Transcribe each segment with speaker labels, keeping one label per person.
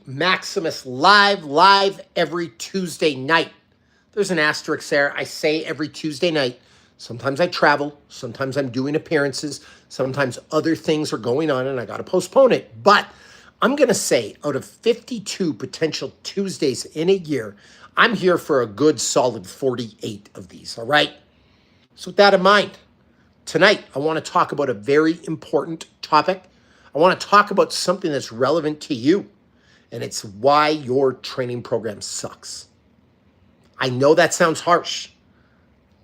Speaker 1: Maximus live every Tuesday night. There's an asterisk there. I say every Tuesday night. Sometimes I travel. Sometimes I'm doing appearances. Sometimes other things are going on and I got to postpone it. But I'm going to say out of 52 potential Tuesdays in a year, I'm here for a good solid 48 of these. All right. So with that in mind, tonight I want to talk about a very important topic. I want to talk about something that's relevant to you, and it's why your training program sucks. I know that sounds harsh,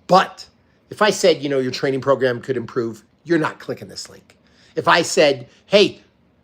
Speaker 1: but if I said, your training program could improve, you're not clicking this link. If I said, hey,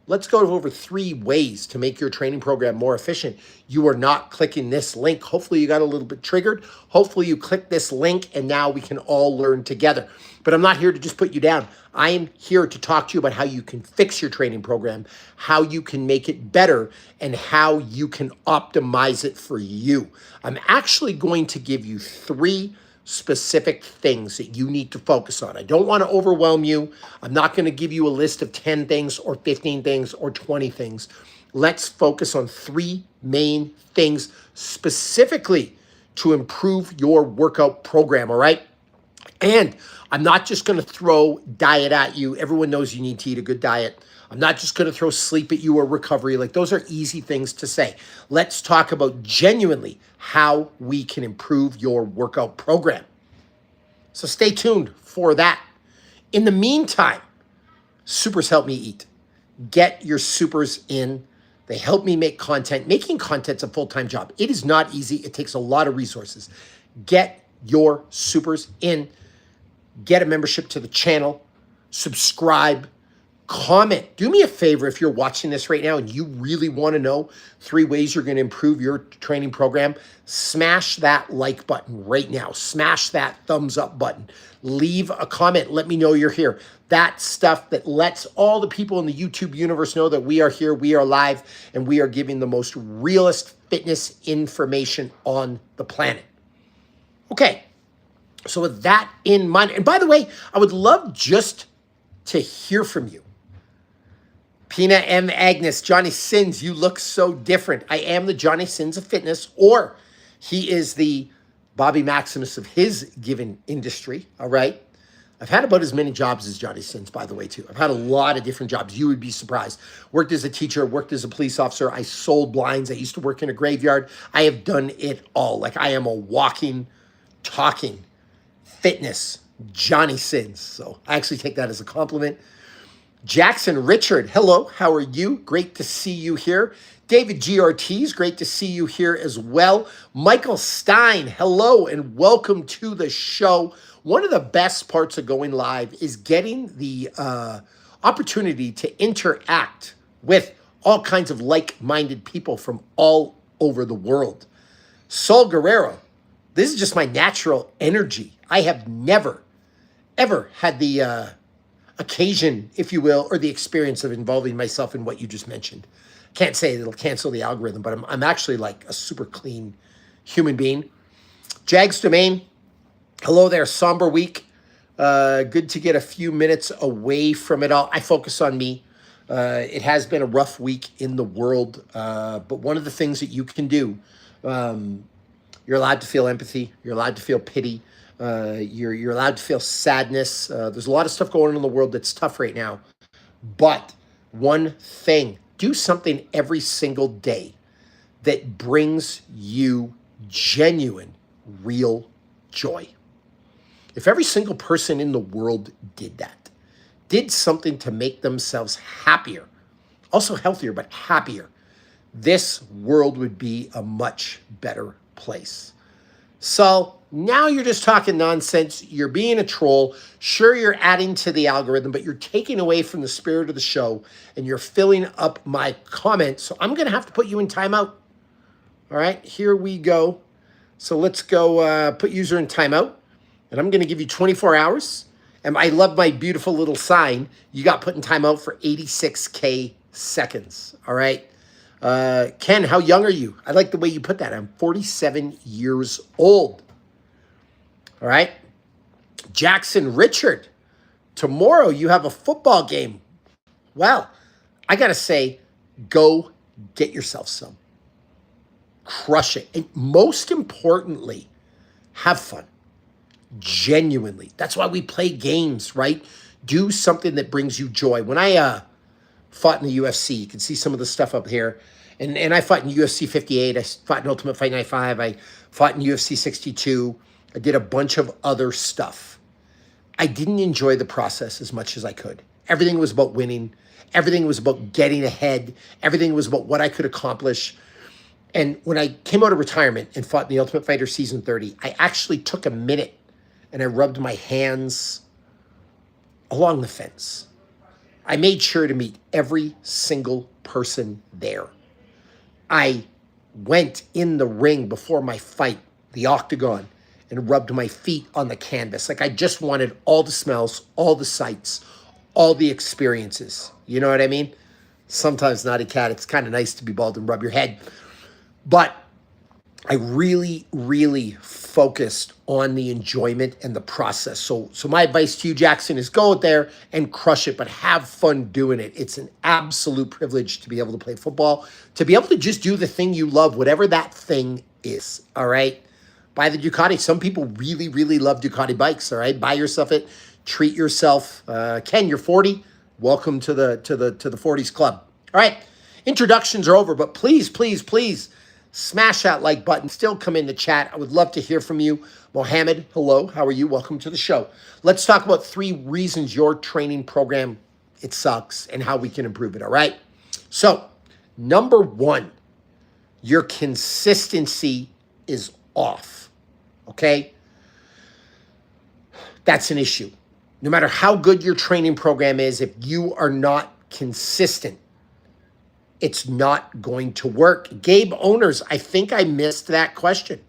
Speaker 1: let's go over 3 ways to make your training program more efficient, you are not clicking this link. Hopefully you got a little bit triggered. Hopefully you click this link and now we can all learn together. But I'm not here to just put you down. I am here to talk to you about how you can fix your training program, how you can make it better, and how you can optimize it for you. I'm actually going to give you 3 specific things that you need to focus on. I don't want to overwhelm you. I'm not going to give you a list of 10 things or 15 things or 20 things. Let's focus on 3 main things specifically to improve your workout program, all right? And I'm not just going to throw diet at you. Everyone knows you need to eat a good diet. I'm not just going to throw sleep at you or recovery. Like, those are easy things to say. Let's talk about genuinely how we can improve your workout program. So stay tuned for that. In the meantime, supers help me eat. Get your supers in. They help me make content. Making content's a full-time job. It is not easy. It takes a lot of resources. Get your supers in. Get a membership to the channel. Subscribe. Comment. Do me a favor if you're watching this right now and you really want to know 3 ways you're going to improve your training program. Smash that like button right now. Smash that thumbs up button. Leave a comment. Let me know you're here. That stuff that lets all the people in the YouTube universe know that we are here, we are live, and we are giving the most realist fitness information on the planet. Okay. So with that in mind, and by the way, I would love just to hear from you. Pina M. Agnes, Johnny Sins, you look so different. I am the Johnny Sins of fitness, or he is the Bobby Maximus of his given industry, all right? I've had about as many jobs as Johnny Sins, by the way, too. I've had a lot of different jobs. You would be surprised. Worked as a teacher, worked as a police officer. I sold blinds. I used to work in a graveyard. I have done it all. Like, I am a walking, talking fitness Johnny Sins. So I actually take that as a compliment. Jackson Richard, hello, how are you? Great to see you here. David G. Ortiz, great to see you here as well. Michael Stein, hello and welcome to the show. One of the best parts of going live is getting the opportunity to interact with all kinds of like-minded people from all over the world. Saul Guerrero, this is just my natural energy. I have never, ever had the occasion, if you will, or the experience of involving myself in what you just mentioned. Can't say it'll cancel the algorithm, but I'm actually like a super clean human being. Jags Domain, hello there, somber week. Good to get a few minutes away from it all. I focus on me. It has been a rough week in the world, but one of the things that you can do, you're allowed to feel empathy. You're allowed to feel pity. You're allowed to feel sadness. There's a lot of stuff going on in the world that's tough right now. But one thing, do something every single day that brings you genuine, real joy. If every single person in the world did that, did something to make themselves happier, also healthier, but happier, this world would be a much better place. So now you're just talking nonsense. You're being a troll. Sure, you're adding to the algorithm, but you're taking away from the spirit of the show and you're filling up my comments. So I'm going to have to put you in timeout. All right, here we go. So let's go put user in timeout. And I'm going to give you 24 hours. And I love my beautiful little sign. You got put in timeout for 86K seconds. All right. Ken, how young are you? I like the way you put that. I'm 47 years old. All right. Jackson Richard, tomorrow you have a football game. Well, I got to say, go get yourself some. Crush it. And most importantly, have fun. Genuinely. That's why we play games, right? Do something that brings you joy. When I fought in the UFC, you can see some of the stuff up here. And I fought in UFC 58. I fought in Ultimate Fight Night 5. I fought in UFC 62. I did a bunch of other stuff. I didn't enjoy the process as much as I could. Everything was about winning. Everything was about getting ahead. Everything was about what I could accomplish. And when I came out of retirement and fought in the Ultimate Fighter Season 30, I actually took a minute and I rubbed my hands along the fence. I made sure to meet every single person there. I went in the ring before my fight, the octagon, and rubbed my feet on the canvas. Like I just wanted all the smells, all the sights, all the experiences. You know what I mean? Sometimes, Naughty Cat, it's kind of nice to be bald and rub your head. But I really, really focused on the enjoyment and the process. So my advice to you, Jackson, is go out there and crush it, but have fun doing it. It's an absolute privilege to be able to play football, to be able to just do the thing you love, whatever that thing is, all right? Buy the Ducati. Some people really, really love Ducati bikes, all right? Buy yourself it. Treat yourself. Ken, you're 40. Welcome to the 40s club. All right, introductions are over, but please, please, please, smash that like button. Still come in the chat. I would love to hear from you. Mohammed, hello. How are you? Welcome to the show. Let's talk about 3 reasons your training program, it sucks, and how we can improve it, all right? So, number 1, your consistency is off, okay? That's an issue. No matter how good your training program is, if you are not consistent, it's not going to work. Gabe Owners, I think I missed that question.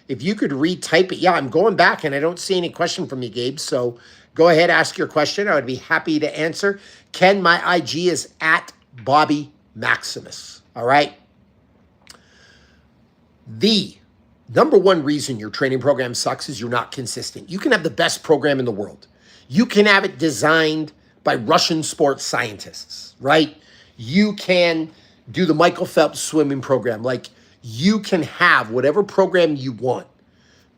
Speaker 1: If you could retype it. Yeah, I'm going back and I don't see any question from you, Gabe. So go ahead, ask your question. I would be happy to answer. Ken, my IG is at Bobby Maximus. All right. The number 1 reason your training program sucks is you're not consistent. You can have the best program in the world. You can have it designed by Russian sports scientists, right? You can do the Michael Phelps swimming program. Like, you can have whatever program you want.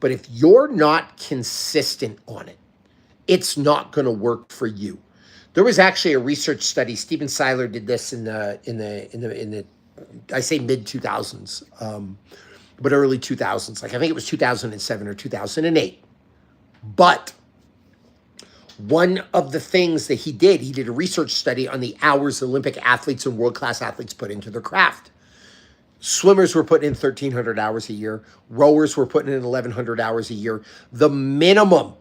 Speaker 1: But if you're not consistent on it, it's not going to work for you. There was actually a research study. Steven Seiler did this in the I say mid 2000s, but early 2000s. Like I think it was 2007 or 2008. But one of the things that he did a research study on the hours Olympic athletes and world-class athletes put into their craft. Swimmers were putting in 1,300 hours a year. Rowers were putting in 1,100 hours a year. The minimum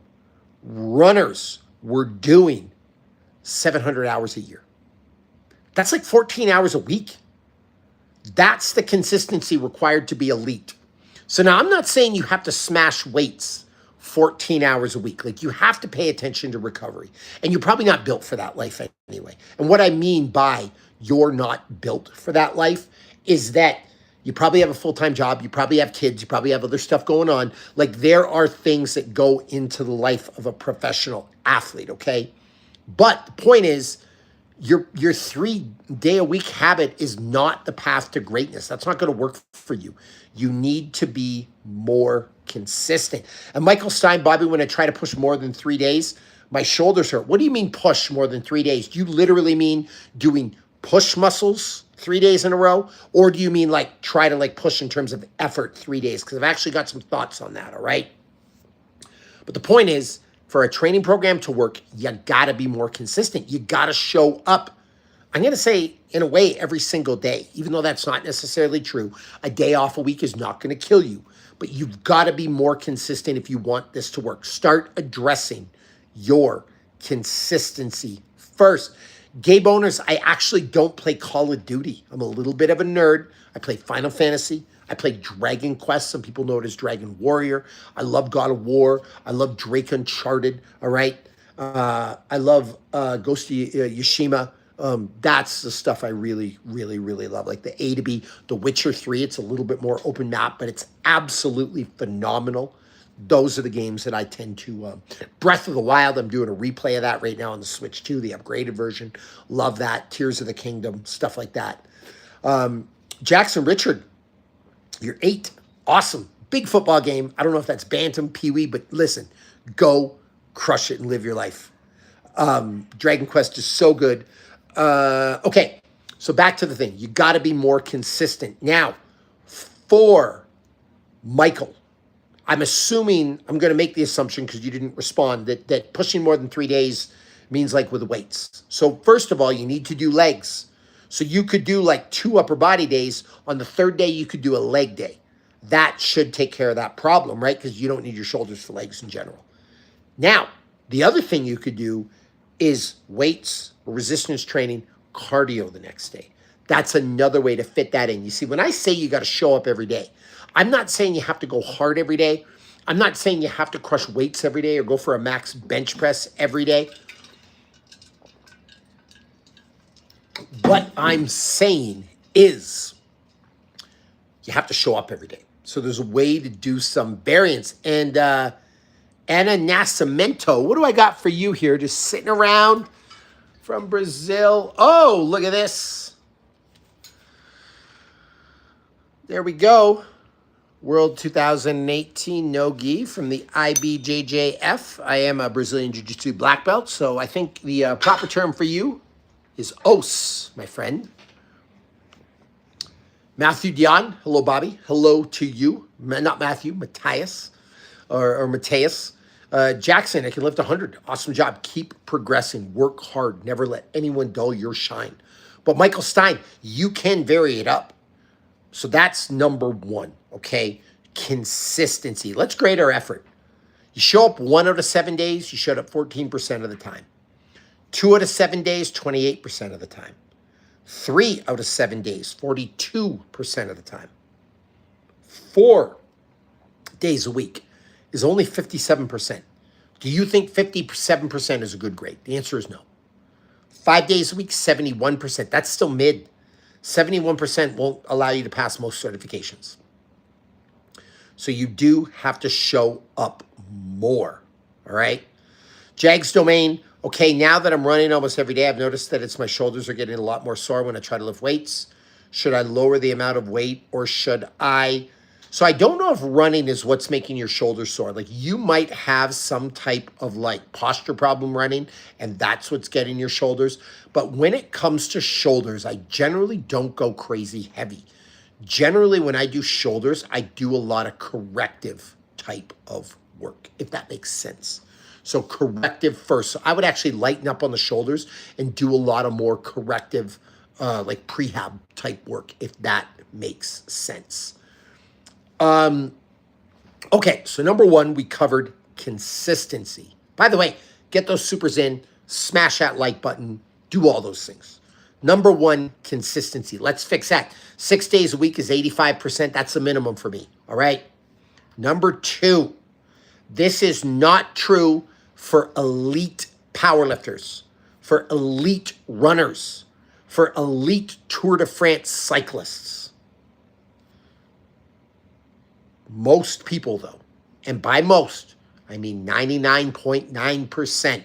Speaker 1: runners were doing 700 hours a year. That's like 14 hours a week. That's the consistency required to be elite. So now I'm not saying you have to smash weights 14 hours a week. Like, you have to pay attention to recovery. And you're probably not built for that life anyway. And what I mean by you're not built for that life is that you probably have a full-time job. You probably have kids. You probably have other stuff going on. Like, there are things that go into the life of a professional athlete, okay? But the point is, your 3-day-a-week habit is not the path to greatness. That's not going to work for you. You need to be more consistent. And Michael Stein, Bobby, when I try to push more than 3 days, my shoulders hurt. What do you mean push more than 3 days? Do you literally mean doing push muscles 3 days in a row? Or do you mean like try to like push in terms of effort 3 days? Because I've actually got some thoughts on that, all right? But the point is, for a training program to work, you gotta be more consistent. You gotta show up. I'm gonna say, in a way, every single day, even though that's not necessarily true. A day off a week is not gonna kill you, but you've gotta be more consistent if you want this to work. Start addressing your consistency first. Gabe Owners, I actually don't play Call of Duty. I'm a little bit of a nerd. I play Final Fantasy. I play Dragon Quest. Some people know it as Dragon Warrior. I love God of War. I love Drake Uncharted, all right? I love Ghost of Yashima. That's the stuff I really, really, really love. Like the A to B, The Witcher 3, it's a little bit more open map, but it's absolutely phenomenal. Those are the games that I tend to... Breath of the Wild, I'm doing a replay of that right now on the Switch 2, the upgraded version. Love that. Tears of the Kingdom, stuff like that. Jackson Richard, you're 8. Awesome. Big football game. I don't know if that's bantam, peewee, but listen, go crush it and live your life. Dragon Quest is so good. Okay, so back to the thing. You got to be more consistent. Now, for Michael, I'm assuming, I'm going to make the assumption because you didn't respond, that pushing more than 3 days means like with weights. So first of all, you need to do legs. So you could do like 2 upper body days. On the 3rd day, you could do a leg day. That should take care of that problem, right? Because you don't need your shoulders for legs in general. Now, the other thing you could do is weights, resistance training, cardio the next day. That's another way to fit that in. You see, when I say you got to show up every day, I'm not saying you have to go hard every day. I'm not saying you have to crush weights every day or go for a max bench press every day. What I'm saying is you have to show up every day. So there's a way to do some variance. And Anna Nascimento, what do I got for you here? Just sitting around from Brazil. Oh, look at this. There we go. World 2018 no-gi from the IBJJF. I am a Brazilian Jiu-Jitsu black belt, so I think the proper term for you is os, my friend. Matthew Dion, hello, Bobby. Hello to you. Not Matthew, Matthias, or Mateus. Jackson, I can lift 100. Awesome job. Keep progressing. Work hard. Never let anyone dull your shine. But Michael Stein, you can vary it up. So that's number 1, okay? Consistency. Let's grade our effort. You show up 1 out of 7 days, you showed up 14% of the time. 2 out of 7 days, 28% of the time. 3 out of 7 days, 42% of the time. 4 days a week is only 57%. Do you think 57% is a good grade? The answer is no. 5 days a week, 71%. That's still mid. 71% won't allow you to pass most certifications. So you do have to show up more, all right? Jags Domain, okay, now that I'm running almost every day, I've noticed that my shoulders are getting a lot more sore when I try to lift weights. Should I lower the amount of weight or should I? So I don't know if running is what's making your shoulders sore. Like you might have some type of like posture problem running and that's what's getting your shoulders. But when it comes to shoulders, I generally don't go crazy heavy. Generally, when I do shoulders, I do a lot of corrective type of work, if that makes sense. So corrective first. So I would actually lighten up on the shoulders and do a lot of more corrective, like prehab type work, if that makes sense. Okay, so number 1, we covered consistency. By the way, get those supers in, smash that like button, do all those things. Number 1, consistency. Let's fix that. 6 days a week is 85%. That's the minimum for me, all right? Number 2, this is not true for elite powerlifters, for elite runners, for elite Tour de France cyclists. Most people, though, and by most, I mean 99.9%,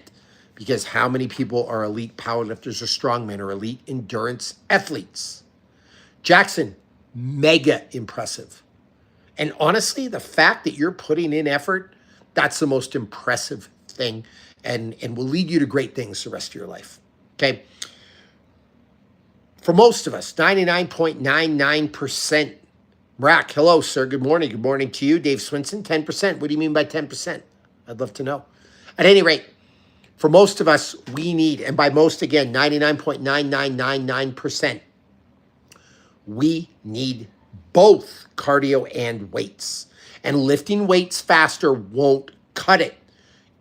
Speaker 1: because how many people are elite powerlifters or strongmen or elite endurance athletes? Jackson, mega impressive. And honestly, the fact that you're putting in effort, that's the most impressive thing and will lead you to great things the rest of your life, okay? For most of us, 99.99%. Rack, hello, sir. Good morning. Good morning to you. Dave Swinson, 10%. What do you mean by 10%? I'd love to know. At any rate, for most of us, we need, and by most, again, 99.9999%, we need both cardio and weights. And lifting weights faster won't cut it.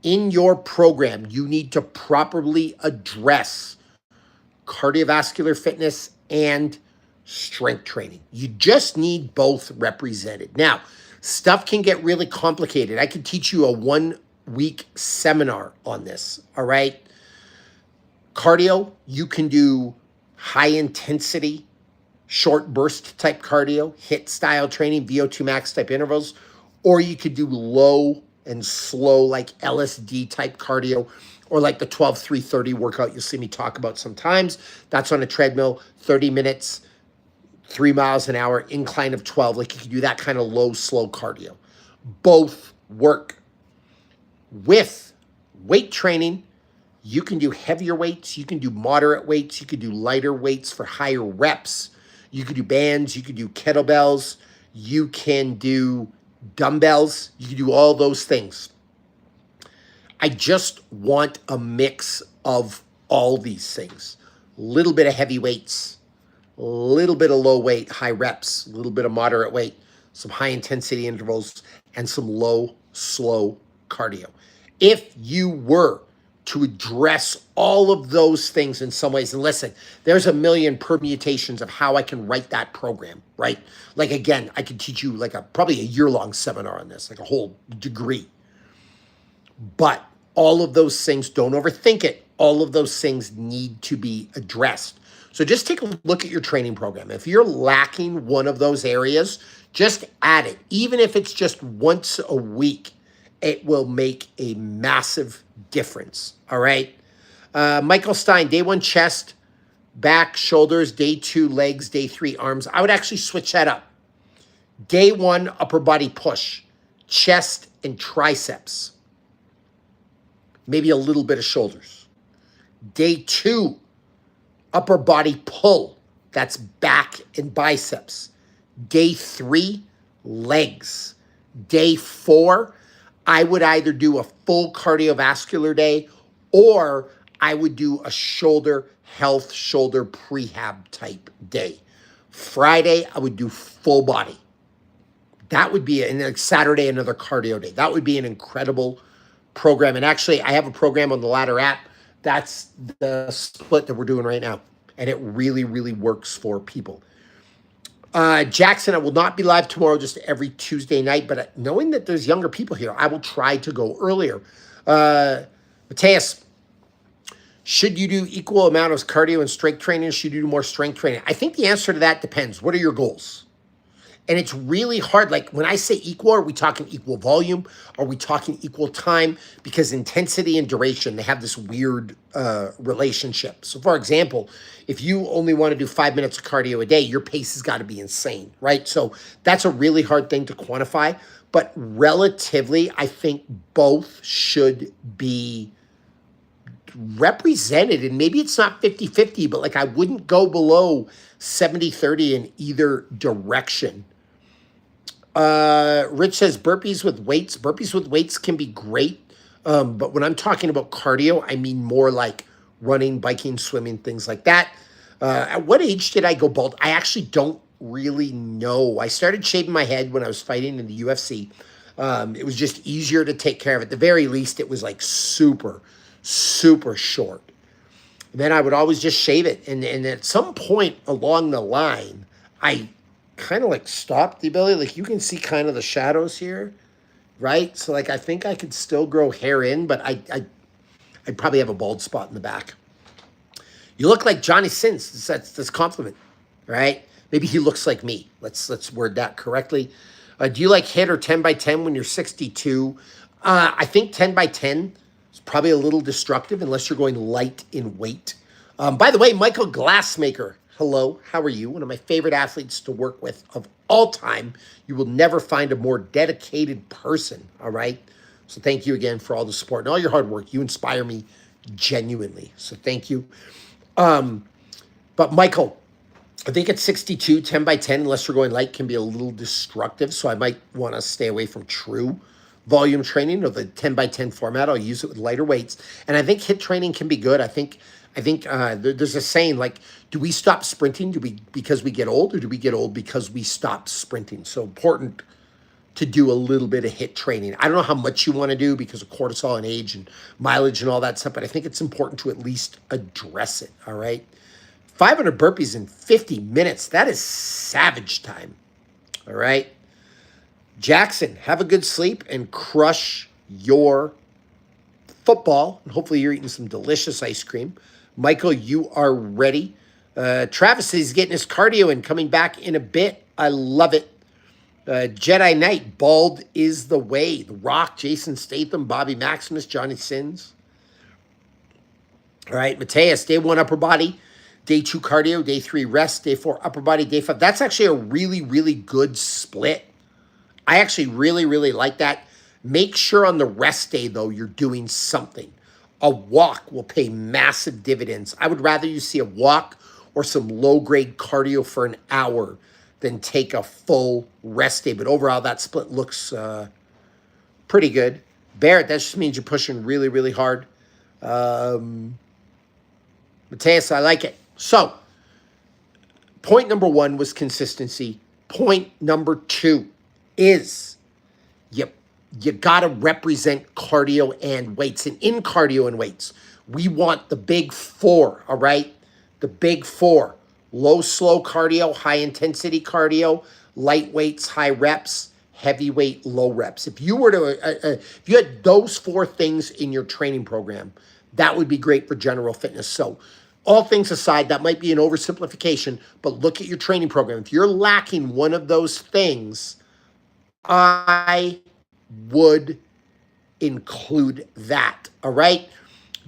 Speaker 1: In your program, you need to properly address cardiovascular fitness and strength training. You just need both represented. Now, stuff can get really complicated. I could teach you a 1-week seminar on this, all right? Cardio, you can do high intensity, short burst type cardio, HIIT style training, VO2 max type intervals, or you could do low and slow like LSD type cardio, or like the 12-3-30 workout you'll see me talk about sometimes. That's on a treadmill, 30 minutes, 3 miles an hour, incline of 12. Like you can do that kind of low, slow cardio. Both work. With weight training, you can do heavier weights, you can do moderate weights, you can do lighter weights for higher reps. You can do bands, you can do kettlebells, you can do dumbbells, you can do all those things. I just want a mix of all these things. A little bit of heavy weights, a little bit of low weight, high reps, a little bit of moderate weight, some high intensity intervals, and some low, slow cardio. If you were to address all of those things in some ways, and listen, there's a million permutations of how I can write that program, right? Like again, I could teach you like probably a year-long seminar on this, like a whole degree. But all of those things, don't overthink it. All of those things need to be addressed. So just take a look at your training program. If you're lacking one of those areas, just add it. Even if it's just once a week, it will make a massive difference. All right. Michael Stein, day 1 chest, back, shoulders, day 2 legs, day 3 arms. I would actually switch that up. Day 1 upper body push, chest and triceps. Maybe a little bit of shoulders. Day 2 upper body pull. That's back and biceps. Day 3 legs. Day 4, I would either do a full cardiovascular day or I would do a shoulder health, shoulder prehab type day. Friday, I would do full body. That would be, and then Saturday, another cardio day. That would be an incredible program. And actually, I have a program on the Ladder app. That's the split that we're doing right now. And it really, really works for people. Jackson, I will not be live tomorrow, just every Tuesday night, but knowing that there's younger people here, I will try to go earlier. Mateus, should you do equal amount of cardio and strength training? Or should you do more strength training? I think the answer to that depends. What are your goals? And it's really hard. Like when I say equal, are we talking equal volume? Are we talking equal time? Because intensity and duration, they have this weird relationship. So for example, if you only want to do 5 minutes of cardio a day, your pace has got to be insane, right? So that's a really hard thing to quantify. But relatively, I think both should be represented. And maybe it's not 50-50, but like I wouldn't go below 70-30 in either direction. Rich says burpees with weights. Burpees with weights can be great. But when I'm talking about cardio, I mean more like running, biking, swimming, things like that. At what age did I go bald? I actually don't really know. I started shaving my head when I was fighting in the UFC. It was just easier to take care of. At the very least, it was like super, super short. And then I would always just shave it. And at some point along the line, I kind of like stopped the ability. Like you can see kind of the shadows here, right? So like I think I could still grow hair in, but I'd probably have a bald spot in the back. You look like Johnny Sins. That's compliment, right? Maybe he looks like me. Let's word that correctly. Do you like HIIT or 10 by 10 when you're 62? I think 10 by 10 is probably a little destructive unless you're going light in weight. By the way, Michael Glassmaker, hello, how are you? One of my favorite athletes to work with of all time. You will never find a more dedicated person, all right? So thank you again for all the support and all your hard work. You inspire me genuinely, so thank you. But Michael, I think at 62, 10 by 10, unless you're going light, can be a little destructive, so I might want to stay away from true volume training or the 10 by 10 format. I'll use it with lighter weights. And I think HIIT training can be good. I think there's a saying like, do we stop sprinting because we get old, or do we get old because we stop sprinting? So important to do a little bit of HIIT training. I don't know how much you want to do because of cortisol and age and mileage and all that stuff, but I think it's important to at least address it, all right? 500 burpees in 50 minutes. That is savage time, all right? Jackson, have a good sleep and crush your football. And hopefully you're eating some delicious ice cream. Michael, you are ready. Travis is getting his cardio and coming back in a bit. I love it. Jedi Knight, bald is the way. The Rock, Jason Statham, Bobby Maximus, Johnny Sins. All right, Mateus, day 1 upper body. Day 2 cardio, day 3 rest, day 4 upper body, day 5. That's actually a really, really good split. I actually really, really like that. Make sure on the rest day, though, you're doing something. A walk will pay massive dividends. I would rather you see a walk or some low-grade cardio for an hour than take a full rest day. But overall, that split looks pretty good. Barrett, that just means you're pushing really, really hard. Mateus, I like it. So, point number 1 was consistency. Point number 2 is you got to represent cardio and weights. And in cardio and weights, we want the big 4, all right? The big 4. Low, slow cardio, high intensity cardio, light weights, high reps, heavyweight, low reps. If you were to, if you had those 4 things in your training program, that would be great for general fitness. So all things aside, that might be an oversimplification, but look at your training program. If you're lacking one of those things, I would include that, all right?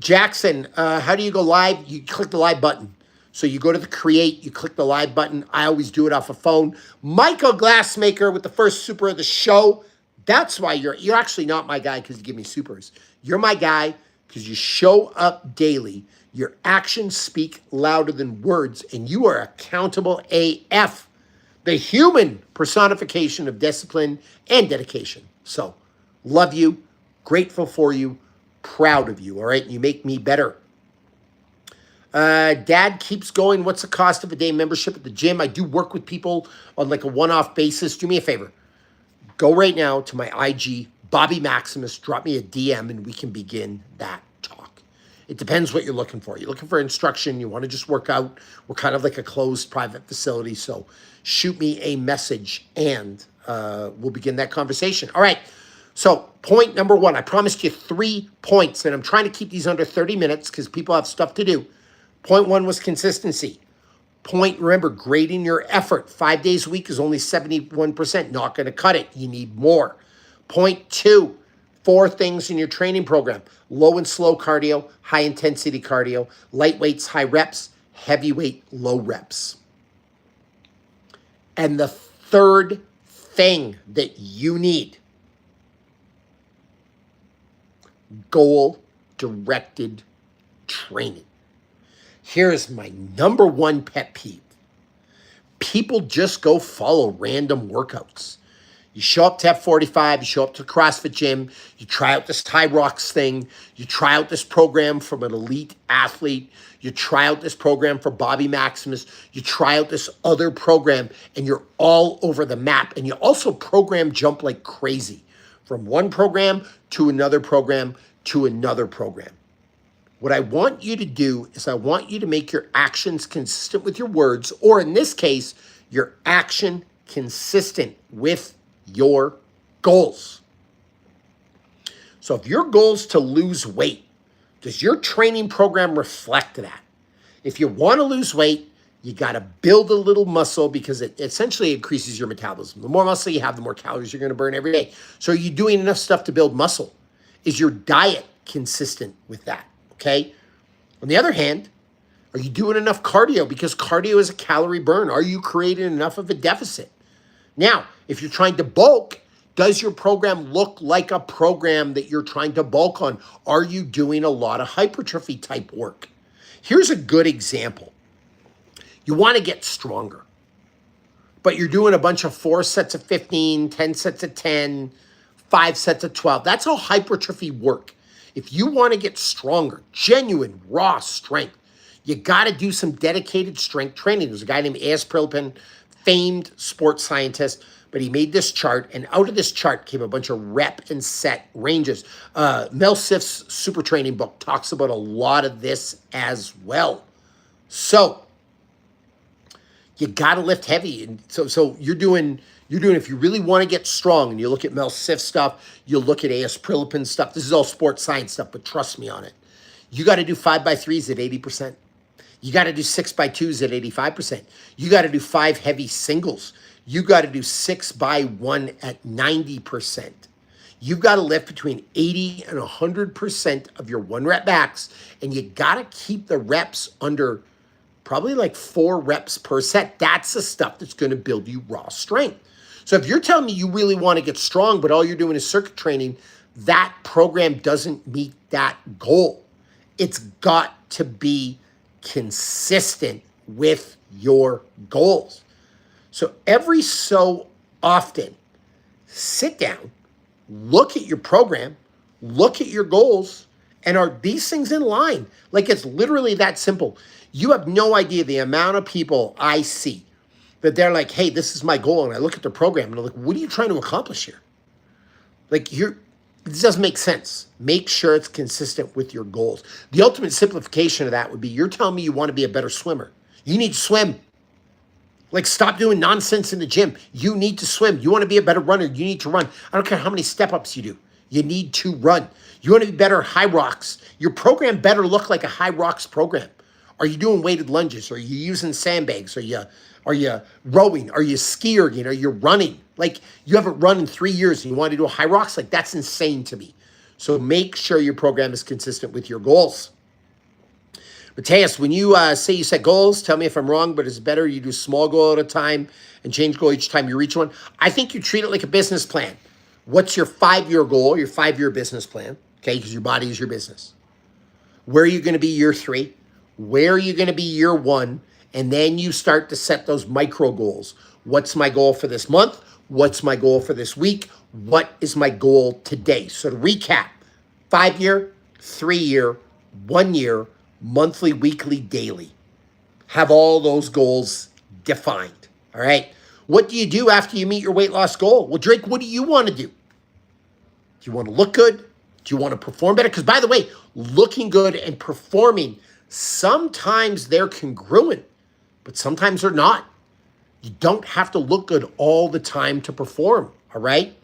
Speaker 1: Jackson, how do you go live? You click the live button. So you go to the create, you click the live button. I always do it off a phone. Michael Glassmaker with the first super of the show. That's why you're actually not my guy because you give me supers. You're my guy because you show up daily. Your actions speak louder than words, and you are accountable AF. The human personification of discipline and dedication. So, love you, grateful for you, proud of you, all right? You make me better. Dad keeps going. What's the cost of a day membership at the gym? I do work with people on like a one-off basis. Do me a favor. Go right now to my IG, Bobby Maximus, drop me a DM, and we can begin that talk. It depends what you're looking for. You're looking for instruction. You want to just work out. We're kind of like a closed private facility. So shoot me a message, and we'll begin that conversation. All right. So point number 1, I promised you 3 points, and I'm trying to keep these under 30 minutes because people have stuff to do. Point 1 was consistency. Point, remember, grading your effort. 5 days a week is only 71%. Not going to cut it. You need more. Point 2, 4 things in your training program. Low and slow cardio, high intensity cardio, light weights, high reps, heavyweight, low reps. And the third thing that you need, goal-directed training. Here's my number 1 pet peeve. People just go follow random workouts. You show up to F45, you show up to the CrossFit gym, you try out this High Rocks thing, you try out this program from an elite athlete, you try out this program for Bobby Maximus, you try out this other program, and you're all over the map. And you also program jump like crazy from one program to another program to another program. What I want you to do is I want you to make your actions consistent with your words, or in this case, your action consistent with your goals. So if your goal is to lose weight, does your training program reflect that? If you want to lose weight, you got to build a little muscle because it essentially increases your metabolism. The more muscle you have, the more calories you're going to burn every day. So are you doing enough stuff to build muscle? Is your diet consistent with that? Okay. On the other hand, are you doing enough cardio? Because cardio is a calorie burn. Are you creating enough of a deficit? Now, if you're trying to bulk, does your program look like a program that you're trying to bulk on? Are you doing a lot of hypertrophy type work? Here's a good example. You want to get stronger, but you're doing a bunch of 4 sets of 15, 10 sets of 10, 5 sets of 12. That's how hypertrophy work. If you want to get stronger, genuine, raw strength, you got to do some dedicated strength training. There's a guy named A.S. Prilipin, famed sports scientist, but he made this chart, and out of this chart came a bunch of rep and set ranges. Mel Siff's super training book talks about a lot of this as well. So you got to lift heavy. And so you're doing, if you really want to get strong, and you look at Mel Siff stuff, you look at A.S. Prilipin stuff, this is all sports science stuff, but trust me on it. You got to do 5x3s at 80%. You got to do 6x2s at 85%. You got to do 5 heavy singles. You got to do 6x1 at 90%. You've got to lift between 80 and 100% of your 1 rep max, and you got to keep the reps under probably like 4 reps per set. That's the stuff that's going to build you raw strength. So if you're telling me you really want to get strong, but all you're doing is circuit training, that program doesn't meet that goal. It's got to be consistent with your goals. So every so often, sit down, look at your program, look at your goals, and are these things in line? Like, it's literally that simple. You have no idea the amount of people I see that they're like, hey, this is my goal. And I look at the program and I'm like, what are you trying to accomplish here? Like, this doesn't make sense. Make sure it's consistent with your goals. The ultimate simplification of that would be, you're telling me you want to be a better swimmer. You need to swim. Like, stop doing nonsense in the gym. You need to swim. You want to be a better runner. You need to run. I don't care how many step-ups you do. You need to run. You want to be better at high rocks. Your program better look like a high rocks program. Are you doing weighted lunges? Are you using sandbags? Are you rowing? Are you skiing? Are you running? Like, you haven't run in 3 years and you want to do a high rocks? Like, that's insane to me. So make sure your program is consistent with your goals. Mateus, when you say you set goals, tell me if I'm wrong, but it's better you do small goal at a time and change goal each time you reach one. I think you treat it like a business plan. What's your 5-year goal, your 5-year business plan? Okay, because your body is your business. Where are you going to be year 3? Where are you going to be year 1? And then you start to set those micro goals. What's my goal for this month? What's my goal for this week? What is my goal today? So to recap, 5-year, 3-year, 1 year, monthly, weekly, daily. Have all those goals defined, all right? What do you do after you meet your weight loss goal? Well, Drake, what do you want to do? Do you want to look good? Do you want to perform better? Because, by the way, looking good and performing, sometimes they're congruent, but sometimes they're not. You don't have to look good all the time to perform, all right?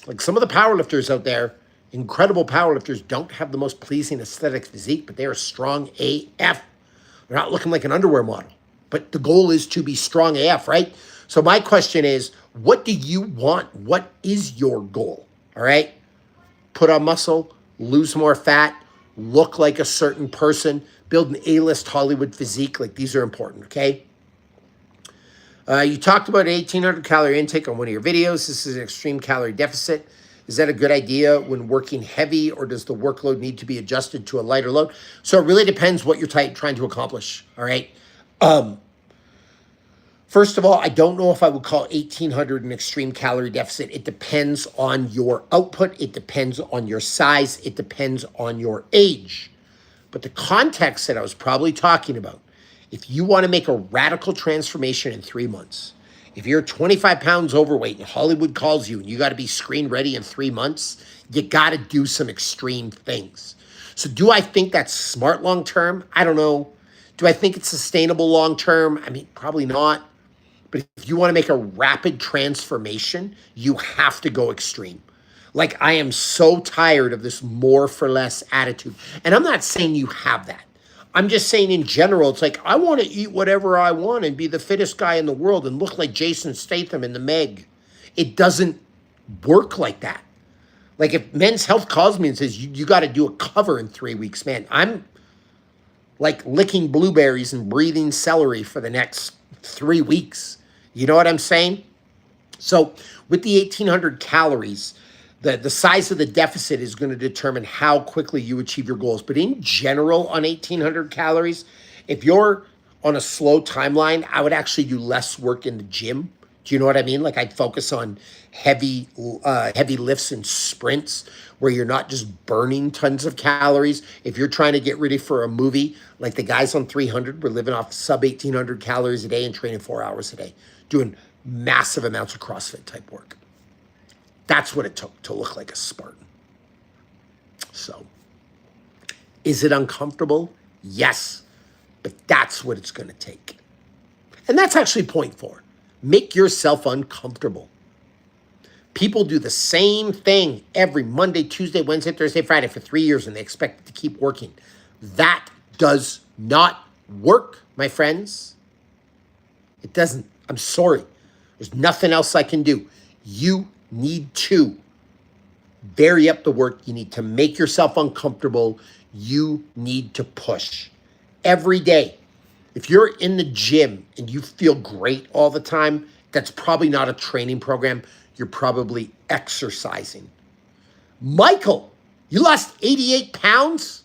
Speaker 1: Like, some of the powerlifters out there, incredible powerlifters, don't have the most pleasing aesthetic physique, but they are strong AF. They're not looking like an underwear model, but the goal is to be strong AF, right? So my question is, what do you want? What is your goal, all right? Put on muscle, lose more fat, look like a certain person, build an A-list Hollywood physique. Like, these are important, okay? You talked about an 1,800 calorie intake on one of your videos. This is an extreme calorie deficit. Is that a good idea when working heavy, or does the workload need to be adjusted to a lighter load? So it really depends what you're trying to accomplish, all right? First of all, I don't know if I would call 1,800 an extreme calorie deficit. It depends on your output. It depends on your size. It depends on your age. But the context that I was probably talking about, if you want to make a radical transformation in 3 months, if you're 25 pounds overweight and Hollywood calls you and you got to be screen ready in 3 months, you got to do some extreme things. So do I think that's smart long-term? I don't know. Do I think it's sustainable long-term? I mean, probably not. But if you want to make a rapid transformation, you have to go extreme. Like, I am so tired of this more for less attitude. And I'm not saying you have that. I'm just saying in general, it's like, I want to eat whatever I want and be the fittest guy in the world and look like Jason Statham in the Meg. It doesn't work like that. Like, if Men's Health calls me and says, you got to do a cover in 3 weeks, man, I'm like licking blueberries and breathing celery for the next 3 weeks. You know what I'm saying? So with the 1,800 calories, the size of the deficit is going to determine how quickly you achieve your goals. But in general, on 1,800 calories, if you're on a slow timeline, I would actually do less work in the gym. Do you know what I mean? Like, I'd focus on heavy lifts and sprints where you're not just burning tons of calories. If you're trying to get ready for a movie, like the guys on 300 were living off sub 1,800 calories a day and training 4 hours a day, doing massive amounts of CrossFit type work. That's what it took to look like a Spartan. So, is it uncomfortable? Yes, but that's what it's going to take. And that's actually point 4. Make yourself uncomfortable. People do the same thing every Monday, Tuesday, Wednesday, Thursday, Friday for 3 years, and they expect it to keep working. That does not work, my friends. It doesn't. I'm sorry. There's nothing else I can do. You need to vary up the work. You need to make yourself uncomfortable. You need to push every day. If you're in the gym and you feel great all the time, that's probably not a training program. You're probably exercising. Michael, you lost 88 pounds?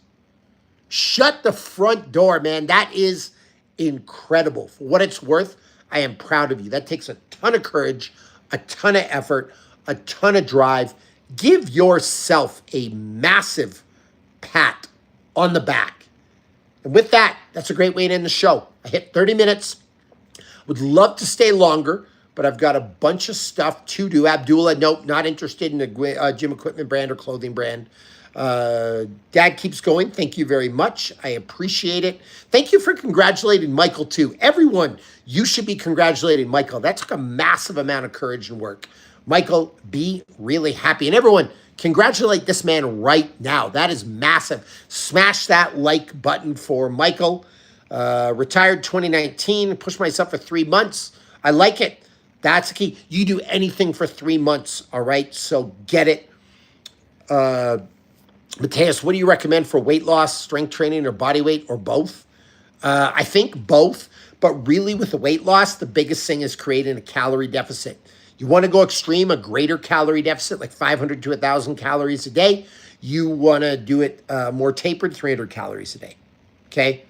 Speaker 1: Shut the front door, man. That is incredible. For what it's worth, I am proud of you. That takes a ton of courage, a ton of effort, a ton of drive. Give yourself a massive pat on the back. And with that, that's a great way to end the show. I hit 30 minutes. Would love to stay longer, but I've got a bunch of stuff to do. Abdullah, nope, not interested in the gym equipment brand or clothing brand. Dad keeps going. Thank you very much. I appreciate it. Thank you for congratulating Michael too. Everyone, you should be congratulating Michael. That took a massive amount of courage and work. Michael, be really happy. And everyone, congratulate this man right now. That is massive. Smash that like button for Michael. Retired 2019, pushed myself for 3 months. I like it. That's the key. You do anything for 3 months, all right? So get it. Mateus, what do you recommend for weight loss, strength training, or body weight, or both? I think both, but really with the weight loss, the biggest thing is creating a calorie deficit. You want to go extreme, a greater calorie deficit, like 500 to 1,000 calories a day. You want to do it more tapered, 300 calories a day, okay?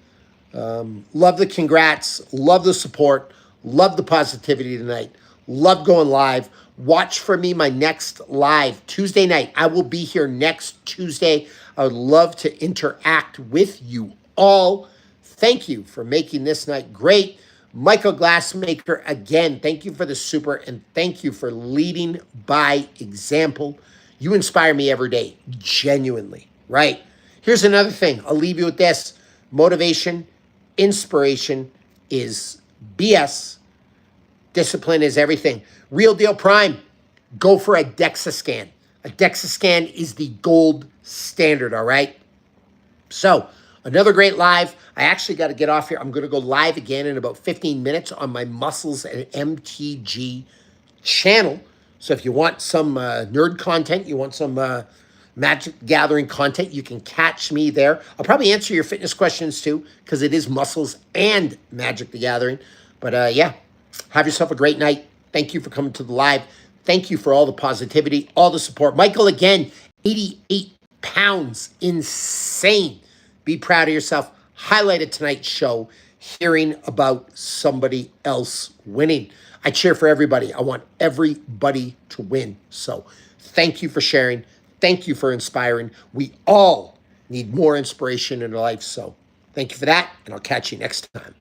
Speaker 1: Love the congrats, love the support, love the positivity tonight, love going live. Watch for me my next live Tuesday night. I will be here next Tuesday. I would love to interact with you all. Thank you for making this night great. Michael Glassmaker, again, thank you for the super, and thank you for leading by example. You inspire me every day, genuinely, right? Here's another thing. I'll leave you with this. Motivation, inspiration is BS. Discipline is everything. Real Deal Prime, go for a DEXA scan. A DEXA scan is the gold standard, all right? So, another great live. I actually got to get off here. I'm going to go live again in about 15 minutes on my Muscles and MTG channel. So if you want some nerd content, you want some Magic Gathering content, you can catch me there. I'll probably answer your fitness questions too, because it is Muscles and Magic the Gathering. But yeah, have yourself a great night. Thank you for coming to the live. Thank you for all the positivity, all the support. Michael, again, 88 pounds. Insane. Be proud of yourself. Highlighted tonight's show, hearing about somebody else winning. I cheer for everybody. I want everybody to win. So thank you for sharing. Thank you for inspiring. We all need more inspiration in our life. So thank you for that, and I'll catch you next time.